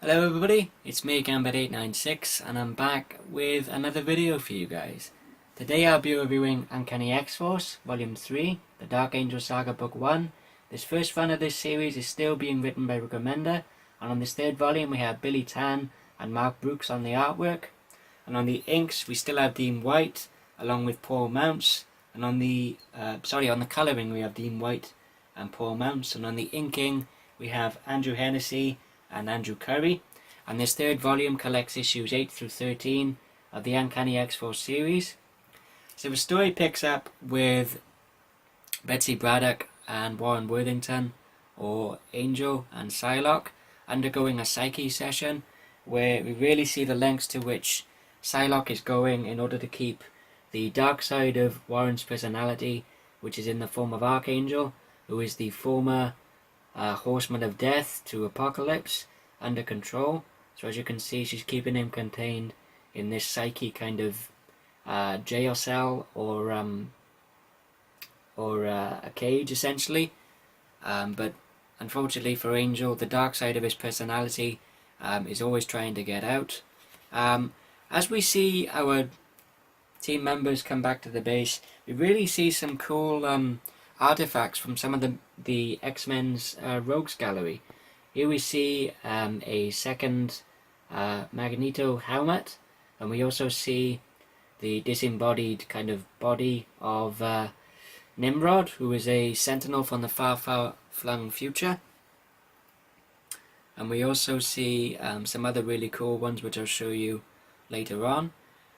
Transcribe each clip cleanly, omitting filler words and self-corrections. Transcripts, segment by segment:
Hello everybody, it's me Gambit896 and I'm back with another video for you guys. Today I'll be reviewing Uncanny X-Force Volume 3, the Dark Angel Saga Book 1. This first run of this series is still being written by Rick Remender, and on this third volume we have Billy Tan and Mark Brooks on the artwork. And on the inks we still have Dean White along with Paul Mounts, and on the colouring we have Dean White and Paul Mounts, and on the inking we have Andrew Hennessy and Andrew Curry, and this third volume collects issues 8 through 13 of the Uncanny X-Force series. So the story picks up with Betsy Braddock and Warren Worthington, or Angel, and Psylocke undergoing a psyche session where we really see the lengths to which Psylocke is going in order to keep the dark side of Warren's personality, which is in the form of Archangel, who is the former Horseman of Death to Apocalypse, under control. So as you can see, she's keeping him contained in this psyche kind of jail cell or a cage essentially. But unfortunately for Angel, the dark side of his personality is always trying to get out. As we see our team members come back to the base, we really see some cool artifacts from some of the X-Men's Rogues Gallery. Here we see a second Magneto helmet, and we also see the disembodied kind of body of Nimrod, who is a sentinel from the far-flung future. And we also see some other really cool ones which I'll show you later on.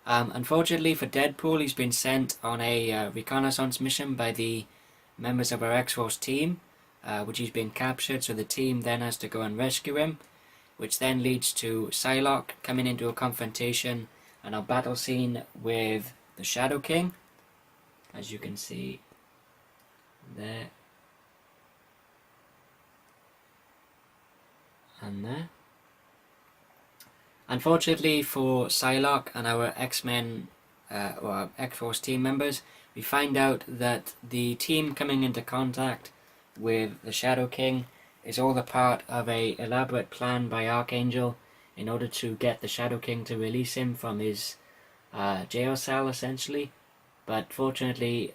Unfortunately for Deadpool, he's been sent on a reconnaissance mission by the members of our X-Force team, which he's been captured, so the team then has to go and rescue him, which then leads to Psylocke coming into a confrontation and a battle scene with the Shadow King, as you can see there and there. Unfortunately for Psylocke and our X-Men or X-Force team members, we find out that the team coming into contact with the Shadow King is all a part of a elaborate plan by Archangel in order to get the Shadow King to release him from his jail cell essentially. But fortunately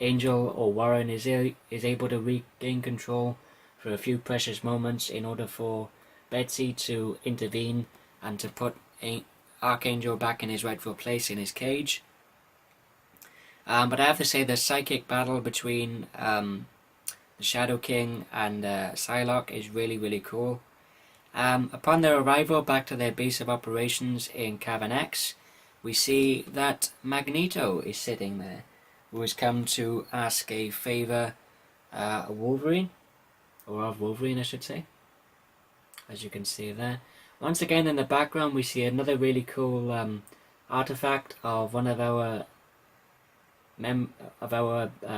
Angel or Warren is able to regain control for a few precious moments in order for Betsy to intervene and to put Archangel back in his rightful place in his cage. But I have to say the psychic battle between the Shadow King and Psylocke is really cool. Upon their arrival back to their base of operations in Cavern X, we see that Magneto is sitting there, who has come to ask a favour of Wolverine I should say, as you can see there. Once again in the background we see another really cool artifact of one of our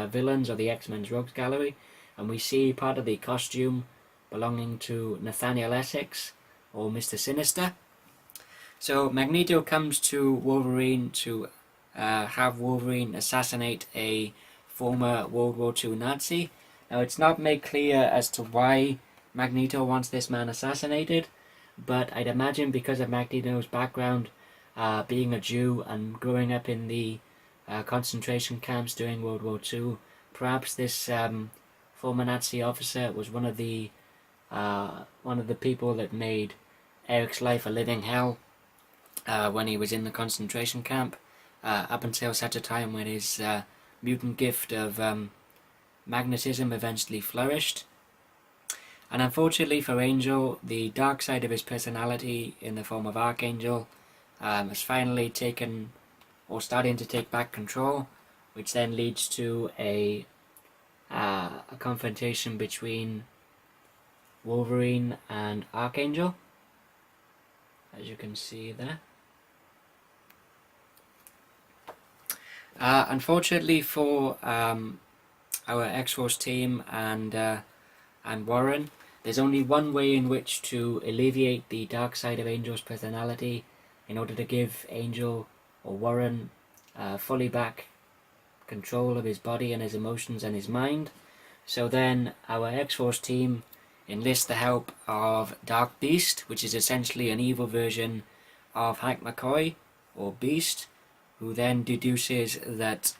villains of the X-Men's Rogues Gallery, and we see part of the costume belonging to Nathaniel Essex, or Mr. Sinister. So Magneto comes to Wolverine to have Wolverine assassinate a former World War II Nazi. Now it's not made clear as to why Magneto wants this man assassinated, but I'd imagine because of Magneto's background, being a Jew and growing up in the concentration camps during World War II, perhaps this former Nazi officer was one of the people that made Eric's life a living hell when he was in the concentration camp, up until such a time when his mutant gift of magnetism eventually flourished. And unfortunately for Angel, the dark side of his personality in the form of Archangel has finally taken or starting to take back control, which then leads to a confrontation between Wolverine and Archangel, as you can see there. Unfortunately for our X-Force team and Warren, there's only one way in which to alleviate the dark side of Angel's personality in order to give Angel or Warren fully back control of his body and his emotions and his mind. So then our X-Force team enlists the help of Dark Beast, which is essentially an evil version of Hank McCoy, or Beast, who then deduces that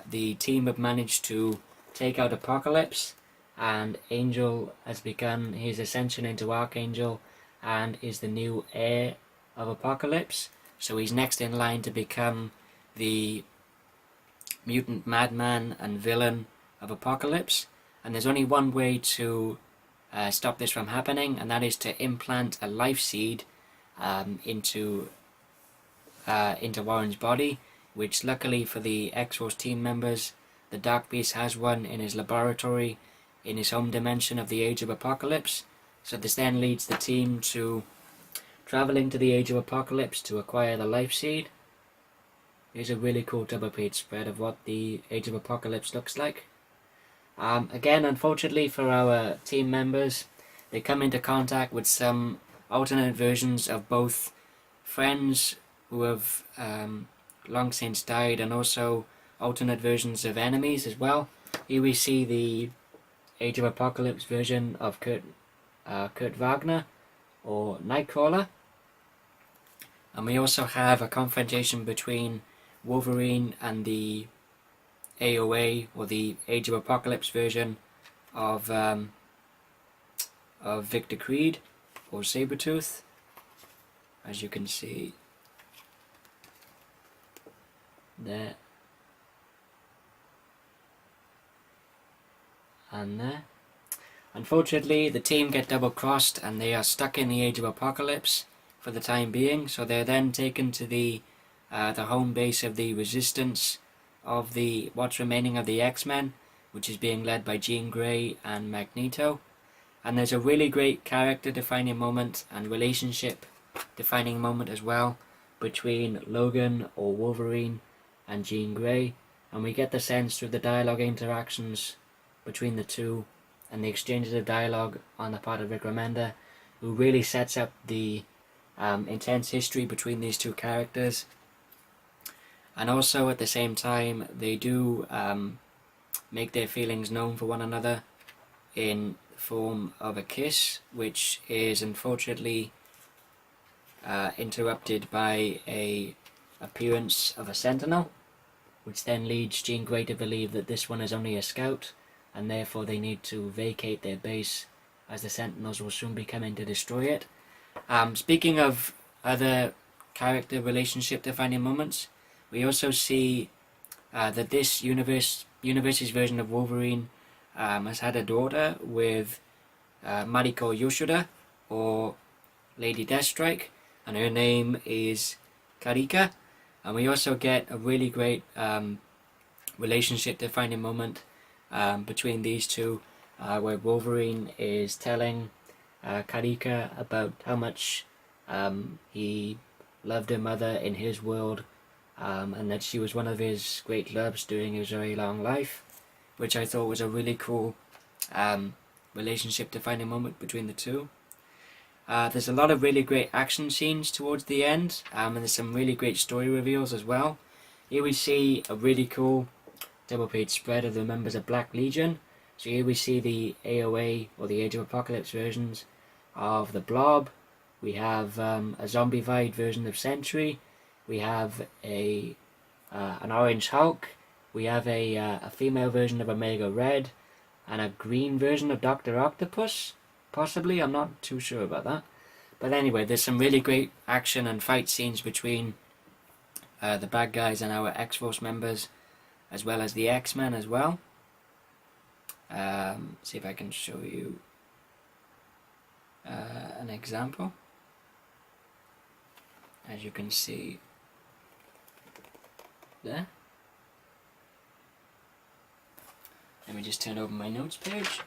the team have managed to take out Apocalypse, and Angel has begun his ascension into Archangel and is the new heir of Apocalypse. So he's next in line to become the mutant madman and villain of Apocalypse. And there's only one way to stop this from happening, and that is to implant a life seed into Warren's body, which luckily for the X-Force team members, the Dark Beast has one in his laboratory in his home dimension of the Age of Apocalypse. So this then leads the team to traveling to the Age of Apocalypse to acquire the life seed. Here's a really cool double page spread of what the Age of Apocalypse looks like. Again, unfortunately for our team members, they come into contact with some alternate versions of both friends who have long since died, and also alternate versions of enemies as well. Here we see the Age of Apocalypse version of Kurt Wagner, or Nightcrawler. And we also have a confrontation between Wolverine and the AOA, or the Age of Apocalypse version of Victor Creed, or Sabretooth, as you can see there and there. Unfortunately, the team get double crossed and they are stuck in the Age of Apocalypse for the time being, so they're then taken to the home base of the Resistance of the what's remaining of the X-Men, which is being led by Jean Grey and Magneto. And there's a really great character defining moment and relationship defining moment as well between Logan, or Wolverine, and Jean Grey, and we get the sense through the dialogue interactions between the two and the exchanges of dialogue on the part of Rick Remender, who really sets up the intense history between these two characters. And also at the same time, they do make their feelings known for one another in the form of a kiss, which is unfortunately interrupted by a appearance of a Sentinel, which then leads Jean Grey to believe that this one is only a scout, and therefore they need to vacate their base, as the Sentinels will soon be coming to destroy it. Speaking of other character relationship defining moments, we also see that this universe's version of Wolverine has had a daughter with Mariko Yoshida, or Lady Deathstrike, and her name is Karika. And we also get a really great relationship defining moment between these two, where Wolverine is telling Karika about how much he loved her mother in his world, and that she was one of his great loves during his very long life, which I thought was a really cool relationship defining moment between the two. There's a lot of really great action scenes towards the end, and there's some really great story reveals as well. Here we see a really cool double page spread of the members of Black Legion. So here we see the AOA, or the Age of Apocalypse versions of the Blob. We have a zombified version of Sentry. We have an Orange Hulk. We have a female version of Omega Red, and a green version of Dr. Octopus. Possibly, I'm not too sure about that. But anyway, there's some really great action and fight scenes between the bad guys and our X-Force members, as well as the X-Men as well. See if I can show you an example. As you can see there. Let me just turn over my notes page.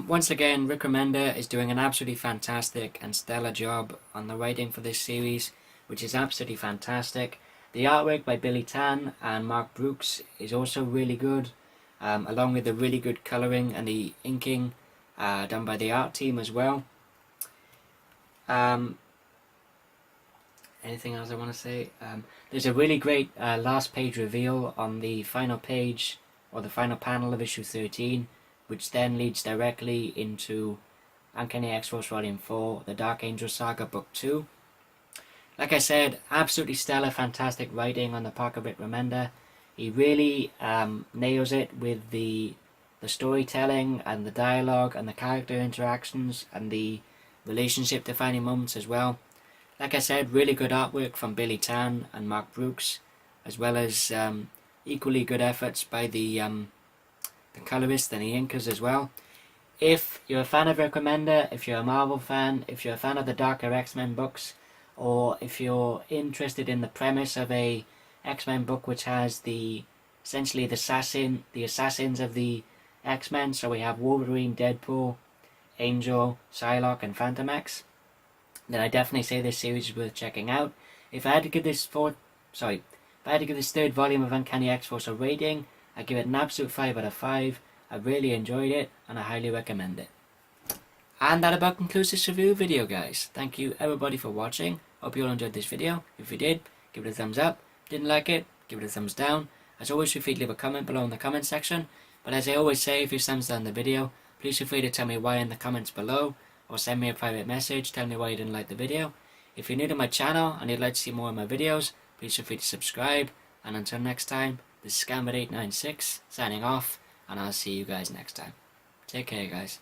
Once again, Rick Remender is doing an absolutely fantastic and stellar job on the writing for this series, which is absolutely fantastic. The artwork by Billy Tan and Mark Brooks is also really good, along with the really good colouring and the inking done by the art team as well. Anything else I want to say? There's a really great last page reveal on the final page or the final panel of issue 13, which then leads directly into Uncanny X-Force Volume 4, the Dark Angel Saga Book 2. Like I said, absolutely stellar, fantastic writing on the part of Rick Remender. He really nails it with the storytelling and the dialogue and the character interactions and the relationship defining moments as well. Like I said, really good artwork from Billy Tan and Mark Brooks, as well as equally good efforts by the colorist and the inkers as well. If you're a fan of Rick Remender, if you're a Marvel fan, if you're a fan of the darker X-Men books, or if you're interested in the premise of a X-Men book which has essentially the assassins of the X-Men, so we have Wolverine, Deadpool, Angel, Psylocke, and Phantom X, then I definitely say this series is worth checking out. If I had to give this third volume of Uncanny X-Force a rating, I'd give it an absolute 5 out of 5. I really enjoyed it, and I highly recommend it. And that about concludes this review video, guys. Thank you everybody for watching. Hope you all enjoyed this video. If you did, give it a thumbs up. Didn't like it, give it a thumbs down. As always, feel free to leave a comment below in the comment section. But as I always say, if you thumbs down the video, please feel free to tell me why in the comments below, or send me a private message telling me why you didn't like the video. If you're new to my channel and you'd like to see more of my videos, please feel free to subscribe. And until next time, this is Scambit896 signing off, and I'll see you guys next time. Take care, guys.